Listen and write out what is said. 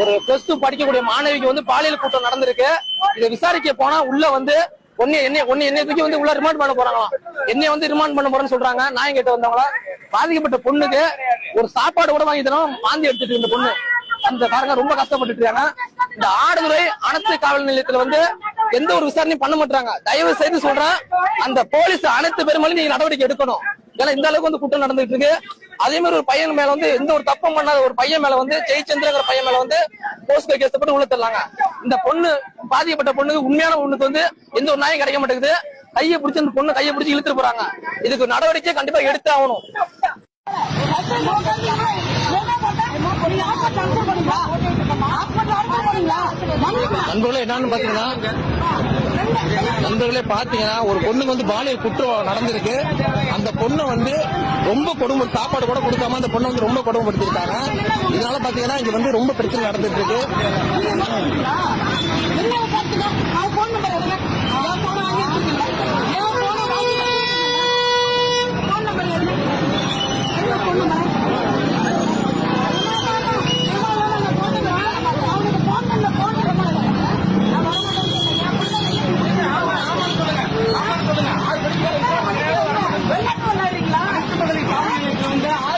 ஒரு +2 படிக்கக்கூடிய மாணவிக்கு வந்து பாலியல் கூட்டம் நடந்திருக்கு. இதை விசாரிக்க போனா உள்ள வந்து என்னை தூக்கி வந்து உள்ள ரிமாண்ட் பண்ண போறாங்களாம். என்னைய வந்து ரிமாண்ட் பண்ண போறேன்னு சொல்றாங்க. நான் கிட்ட வந்தவங்களா பாதிக்கப்பட்ட பொண்ணுக்கு ஒரு சாப்பாடு கூட வாங்கி தரோம் மாந்தி எடுத்துட்டு இந்த பொண்ணு அந்த காரங்க ரொம்ப கஷ்டப்பட்டு இருக்காங்க. இந்த ஆடுதுறை அனைத்து காவல் நிலையத்துல வந்து எந்த ஒரு விசாரணையும் பண்ண மாட்டாங்க. தயவு செய்து சொல்றேன், அந்த போலீஸ் அனைத்து பேர் மேலும் நீங்க நடவடிக்கை எடுக்கணும். ஏன்னா இந்த அளவுக்கு வந்து குற்றம் நடந்துட்டு இருக்கு. அதே மாதிரி ஒரு பையன் மேல வந்து எந்த ஒரு தப்பும் பண்ணாத ஒரு பையன் மேல வந்து ஜெயச்சந்திரங்கிற பையன் மேல வந்து போஸ்கோ கேஸ் போட்டு உள்ள தரலாங்க. இந்த பொண்ணு பாதிக்கப்பட்ட பொண்ணுக்கு உண்மையான பொண்ணுக்கு வந்து எந்த ஒரு நியாயம் கிடைக்க மாட்டேங்குது. கையை பிடிச்சி அந்த பொண்ணு கையை பிடிச்சி இழுத்துட்டு போறாங்க. இதுக்கு நடவடிக்கை கண்டிப்பா எடுத்து ஆகணும். நண்பர்களே என்னன்னு பாத்தீங்கன்னா ஒரு பொண்ணுக்கு வந்து பாலியல் குற்றம் நடந்திருக்கு. அந்த பொண்ணை வந்து ரொம்ப கொடுமை, சாப்பாடு கூட கொடுக்காம அந்த பொண்ணை வந்து ரொம்ப கொடுமைப்படுத்திருக்காங்க. இதனால பாத்தீங்கன்னா இங்க வந்து ரொம்ப பிரச்சனை நடந்துட்டு இருக்கு.